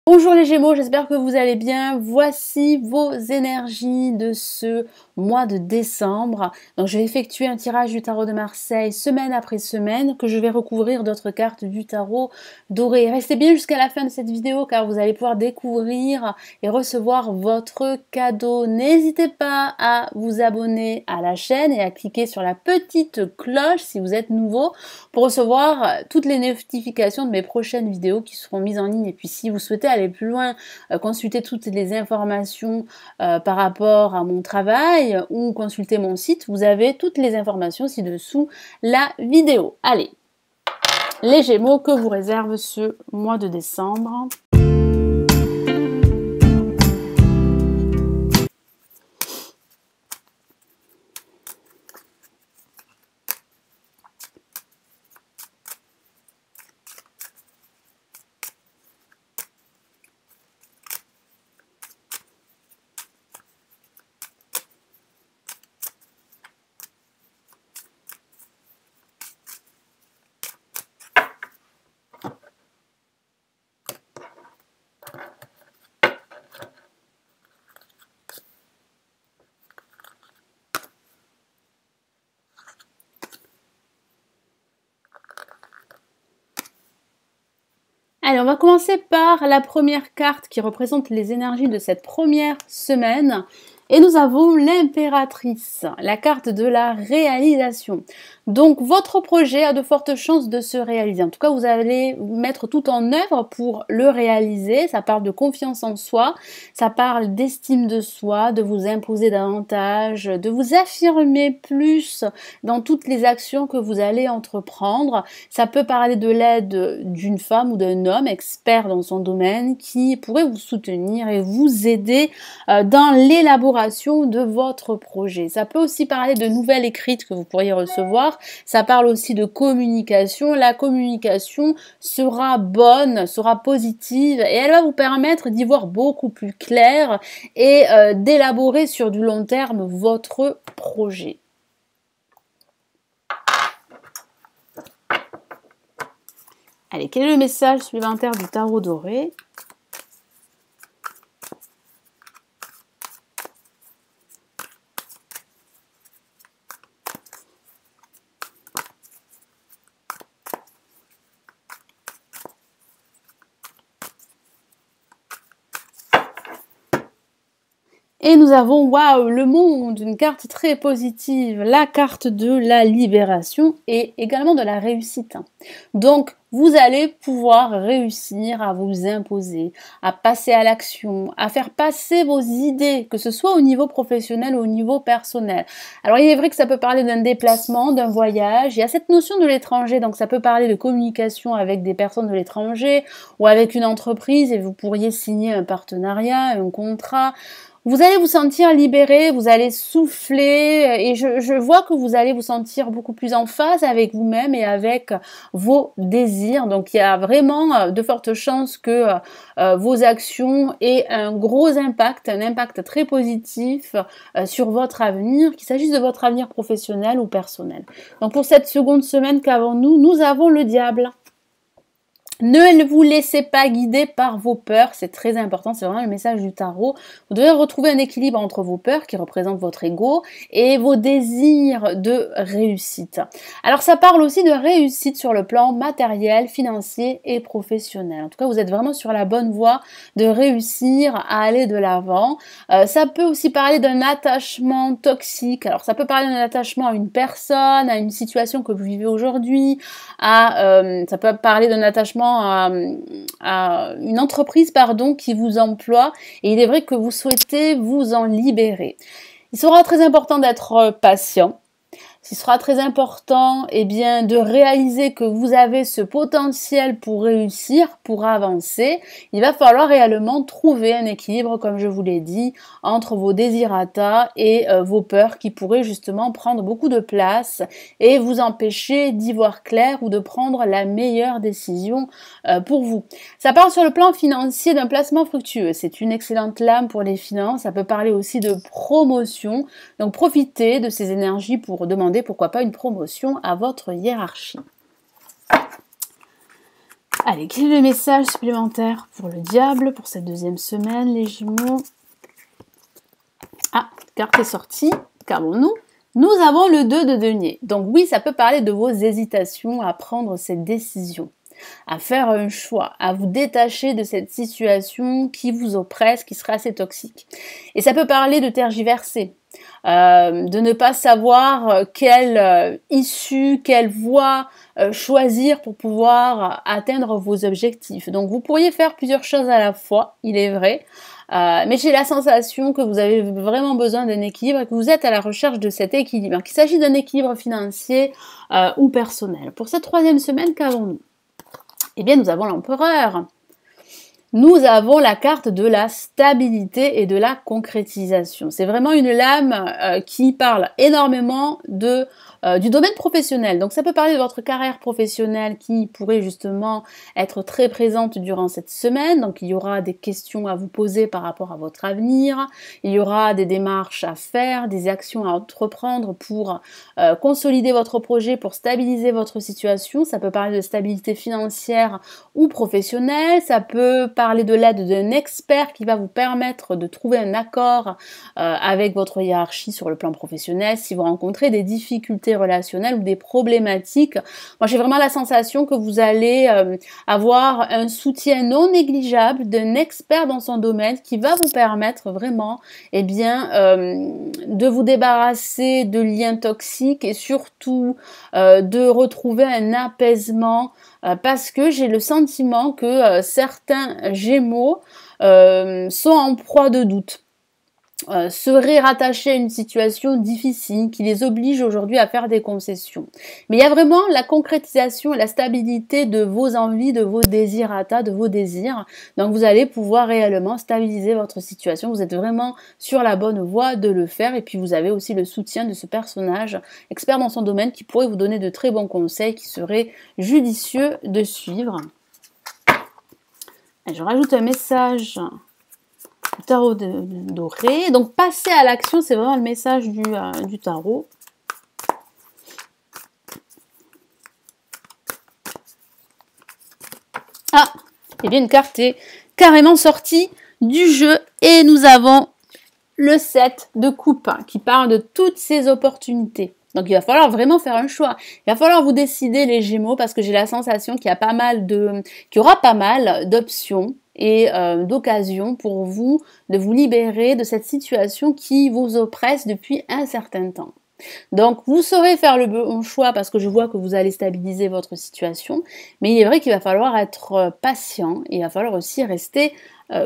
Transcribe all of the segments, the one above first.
Bonjour les Gémeaux, j'espère que vous allez bien. Voici vos énergies de ce mois de décembre. Donc je vais effectuer un tirage du tarot de Marseille semaine après semaine que je vais recouvrir d'autres cartes du tarot doré. Restez bien jusqu'à la fin de cette vidéo car vous allez pouvoir découvrir et recevoir votre cadeau. N'hésitez pas à vous abonner à la chaîne et à cliquer sur la petite cloche si vous êtes nouveau pour recevoir toutes les notifications de mes prochaines vidéos qui seront mises en ligne. Et puis si vous souhaitez aller plus loin, consulter toutes les informations par rapport à mon travail ou consulter mon site, vous avez toutes les informations ci-dessous la vidéo. Allez, les Gémeaux, que vous réserve ce mois de décembre? Allez, on va commencer par la première carte qui représente les énergies de cette première semaine. Et nous avons l'impératrice, la carte de la réalisation. Donc votre projet a de fortes chances de se réaliser. En tout cas, vous allez mettre tout en œuvre pour le réaliser. Ça parle de confiance en soi, ça parle d'estime de soi, de vous imposer davantage, de vous affirmer plus dans toutes les actions que vous allez entreprendre. Ça peut parler de l'aide d'une femme ou d'un homme expert dans son domaine qui pourrait vous soutenir et vous aider dans l'élaboration de votre projet. Ça peut aussi parler de nouvelles écrites que vous pourriez recevoir. Ça parle aussi de communication. La communication sera bonne, sera positive et elle va vous permettre d'y voir beaucoup plus clair et d'élaborer sur du long terme votre projet. Allez, quel est le message supplémentaire du tarot doré ? Et nous avons, waouh, le monde, une carte très positive, la carte de la libération et également de la réussite. Donc, vous allez pouvoir réussir à vous imposer, à passer à l'action, à faire passer vos idées, que ce soit au niveau professionnel ou au niveau personnel. Alors, il est vrai que ça peut parler d'un déplacement, d'un voyage. Il y a cette notion de l'étranger, donc ça peut parler de communication avec des personnes de l'étranger ou avec une entreprise et vous pourriez signer un partenariat, un contrat. Vous allez vous sentir libéré, vous allez souffler et je vois que vous allez vous sentir beaucoup plus en phase avec vous-même et avec vos désirs. Donc il y a vraiment de fortes chances que vos actions aient un gros impact, un impact très positif sur votre avenir, qu'il s'agisse de votre avenir professionnel ou personnel. Donc pour cette seconde semaine qu'avons-nous, nous avons le diable. Ne vous laissez pas guider par vos peurs, c'est très important, c'est vraiment le message du tarot. Vous devez retrouver un équilibre entre vos peurs qui représentent votre ego et vos désirs de réussite. Alors ça parle aussi de réussite sur le plan matériel, financier et professionnel. En tout cas, vous êtes vraiment sur la bonne voie de réussir à aller de l'avant. Ça peut aussi parler d'un attachement toxique. Alors ça peut parler d'un attachement à une personne, à une situation que vous vivez aujourd'hui, ça peut parler d'un attachement à une entreprise qui vous emploie et il est vrai que vous souhaitez vous en libérer. Il sera très important d'être patient. Il sera très important de réaliser que vous avez ce potentiel pour réussir, pour avancer. Il va falloir réellement trouver un équilibre, comme je vous l'ai dit, entre vos désirata et vos peurs qui pourraient justement prendre beaucoup de place et vous empêcher d'y voir clair ou de prendre la meilleure décision pour vous. Ça parle sur le plan financier d'un placement fructueux. C'est une excellente lame pour les finances. Ça peut parler aussi de promotion. Donc profitez de ces énergies pour demander pourquoi pas une promotion à votre hiérarchie. Allez, quel est le message supplémentaire pour le diable pour cette deuxième semaine, les Gémeaux? Ah, carte est sortie. Qu'avons-nous? Nous avons le 2 de denier. Donc oui, ça peut parler de vos hésitations à prendre cette décision, à faire un choix, à vous détacher de cette situation qui vous oppresse, qui serait assez toxique. Et ça peut parler de tergiverser, de ne pas savoir quelle issue, quelle voie choisir pour pouvoir atteindre vos objectifs. Donc vous pourriez faire plusieurs choses à la fois, il est vrai, mais j'ai la sensation que vous avez vraiment besoin d'un équilibre et que vous êtes à la recherche de cet équilibre, qu'il s'agit d'un équilibre financier ou personnel. Pour cette troisième semaine, qu'avons-nous? Eh bien, nous avons l'empereur. Nous avons la carte de la stabilité et de la concrétisation. C'est vraiment une lame qui parle énormément du domaine professionnel. Donc ça peut parler de votre carrière professionnelle qui pourrait justement être très présente durant cette semaine. Donc il y aura des questions à vous poser par rapport à votre avenir. Il y aura des démarches à faire, des actions à entreprendre pour consolider votre projet, pour stabiliser votre situation. Ça peut parler de stabilité financière ou professionnelle. Ça peut parler de l'aide d'un expert qui va vous permettre de trouver un accord avec votre hiérarchie sur le plan professionnel si vous rencontrez des difficultés relationnelles ou des problématiques. Moi, j'ai vraiment la sensation que vous allez avoir un soutien non négligeable d'un expert dans son domaine qui va vous permettre vraiment de vous débarrasser de liens toxiques et surtout de retrouver un apaisement parce que j'ai le sentiment que certains Gémeaux sont en proie de doute, seraient rattachés à une situation difficile qui les oblige aujourd'hui à faire des concessions. Mais il y a vraiment la concrétisation et la stabilité de vos envies, de vos désirata, de vos désirs. Donc vous allez pouvoir réellement stabiliser votre situation. Vous êtes vraiment sur la bonne voie de le faire. Et puis vous avez aussi le soutien de ce personnage expert dans son domaine qui pourrait vous donner de très bons conseils qui seraient judicieux de suivre. Et je rajoute un message du tarot doré. Donc passer à l'action, c'est vraiment le message du tarot. Ah, et bien une carte est carrément sortie du jeu et nous avons le 7 de coupe qui parle de toutes ces opportunités. Donc il va falloir vraiment faire un choix. Il va falloir vous décider les Gémeaux parce que j'ai la sensation qu'il y aura pas mal d'options et d'occasions pour vous de vous libérer de cette situation qui vous oppresse depuis un certain temps. Donc vous saurez faire le bon choix parce que je vois que vous allez stabiliser votre situation, mais il est vrai qu'il va falloir être patient et il va falloir aussi rester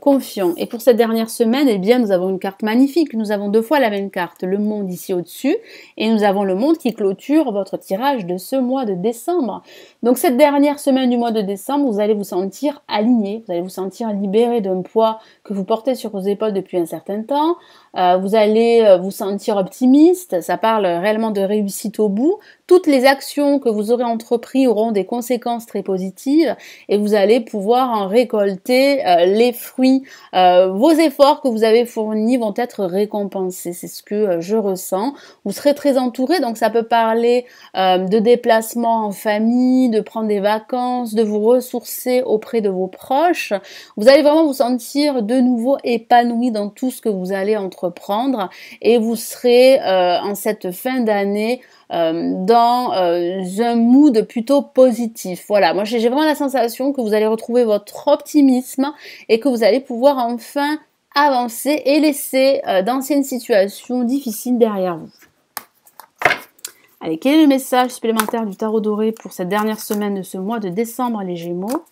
confiant. Et pour cette dernière semaine, eh bien, nous avons une carte magnifique. Nous avons deux fois la même carte, le monde ici au-dessus, et nous avons le monde qui clôture votre tirage de ce mois de décembre. Donc cette dernière semaine du mois de décembre, vous allez vous sentir aligné, vous allez vous sentir libéré d'un poids que vous portez sur vos épaules depuis un certain temps. Vous allez vous sentir optimiste, ça parle réellement de réussite au bout. Toutes les actions que vous aurez entreprises auront des conséquences très positives et vous allez pouvoir en récolter les fruits. Vos efforts que vous avez fournis vont être récompensés, c'est ce que je ressens. Vous serez très entouré, donc ça peut parler de déplacements en famille, de prendre des vacances, de vous ressourcer auprès de vos proches. Vous allez vraiment vous sentir de nouveau épanoui dans tout ce que vous allez entreprendre et vous serez en cette fin d'année dans un mood plutôt positif. Voilà, moi j'ai vraiment la sensation que vous allez retrouver votre optimisme et que vous allez pouvoir enfin avancer et laisser d'anciennes situations difficiles derrière vous. Allez, quel est le message supplémentaire du tarot doré pour cette dernière semaine de ce mois de décembre, les Gémeaux?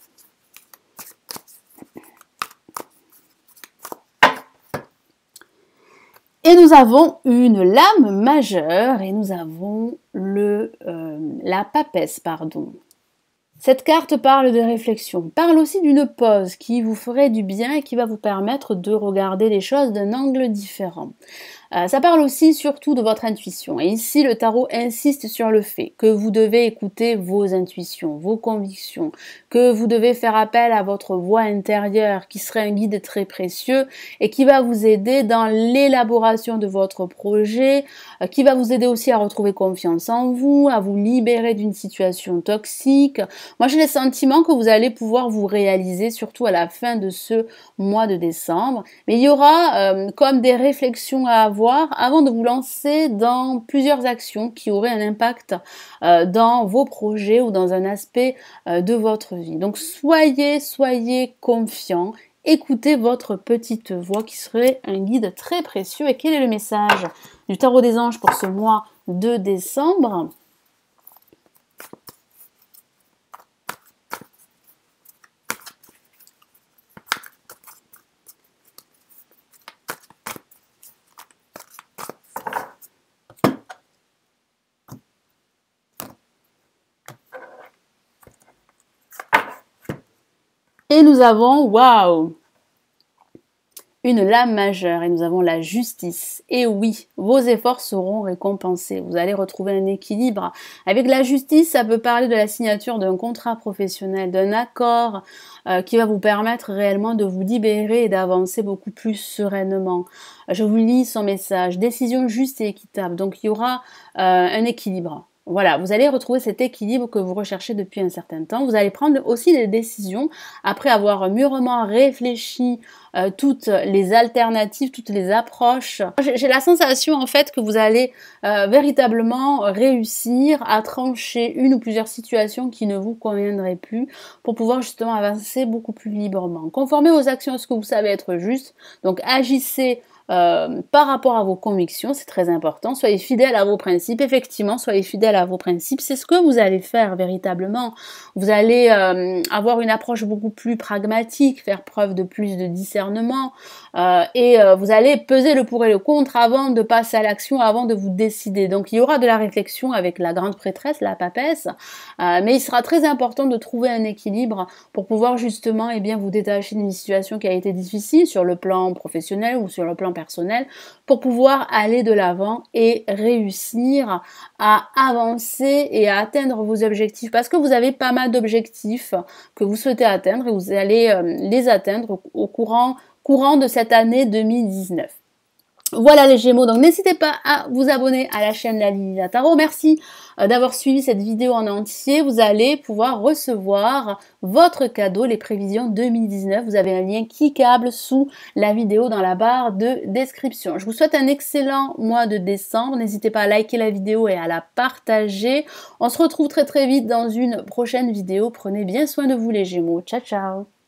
Et nous avons une lame majeure et nous avons la papesse, pardon. Cette carte parle de réflexion, parle aussi d'une pause qui vous ferait du bien et qui va vous permettre de regarder les choses d'un angle différent. Ça parle aussi surtout de votre intuition. Et ici, le tarot insiste sur le fait que vous devez écouter vos intuitions, vos convictions, que vous devez faire appel à votre voix intérieure qui serait un guide très précieux et qui va vous aider dans l'élaboration de votre projet, qui va vous aider aussi à retrouver confiance en vous, à vous libérer d'une situation toxique. Moi, j'ai le sentiment que vous allez pouvoir vous réaliser, surtout à la fin de ce mois de décembre. Mais il y aura comme des réflexions à avoir avant de vous lancer dans plusieurs actions qui auraient un impact dans vos projets ou dans un aspect de votre vie. Donc, soyez confiants. Écoutez votre petite voix qui serait un guide très précieux. Et quel est le message du tarot des anges pour ce mois de décembre? Et nous avons, waouh, une lame majeure et nous avons la justice. Et oui, vos efforts seront récompensés. Vous allez retrouver un équilibre. Avec la justice, ça peut parler de la signature d'un contrat professionnel, d'un accord qui va vous permettre réellement de vous libérer et d'avancer beaucoup plus sereinement. Je vous lis son message. Décision juste et équitable. Donc il y aura un équilibre. Voilà, vous allez retrouver cet équilibre que vous recherchez depuis un certain temps. Vous allez prendre aussi des décisions après avoir mûrement réfléchi toutes les alternatives, toutes les approches. J'ai la sensation en fait que vous allez véritablement réussir à trancher une ou plusieurs situations qui ne vous conviendraient plus pour pouvoir justement avancer beaucoup plus librement. Conformez vos actions à ce que vous savez être juste. Donc agissez par rapport à vos convictions, c'est très important. Soyez fidèles à vos principes. Effectivement, soyez fidèles à vos principes. C'est ce que vous allez faire véritablement. Vous allez avoir une approche beaucoup plus pragmatique, faire preuve de plus de discernement et vous allez peser le pour et le contre avant de passer à l'action, avant de vous décider. Donc il y aura de la réflexion avec la grande prêtresse, la papesse, mais il sera très important de trouver un équilibre pour pouvoir justement eh bien, vous détacher d'une situation qui a été difficile sur le plan professionnel ou sur le plan personnel pour pouvoir aller de l'avant et réussir à avancer et à atteindre vos objectifs parce que vous avez pas mal d'objectifs que vous souhaitez atteindre et vous allez les atteindre au courant de cette année 2019. Voilà les Gémeaux, donc n'hésitez pas à vous abonner à la chaîne La Lily Tarot. Merci d'avoir suivi cette vidéo en entier. Vous allez pouvoir recevoir votre cadeau, les prévisions 2019. Vous avez un lien cliquable sous la vidéo dans la barre de description. Je vous souhaite un excellent mois de décembre. N'hésitez pas à liker la vidéo et à la partager. On se retrouve très vite dans une prochaine vidéo. Prenez bien soin de vous les Gémeaux. Ciao, ciao!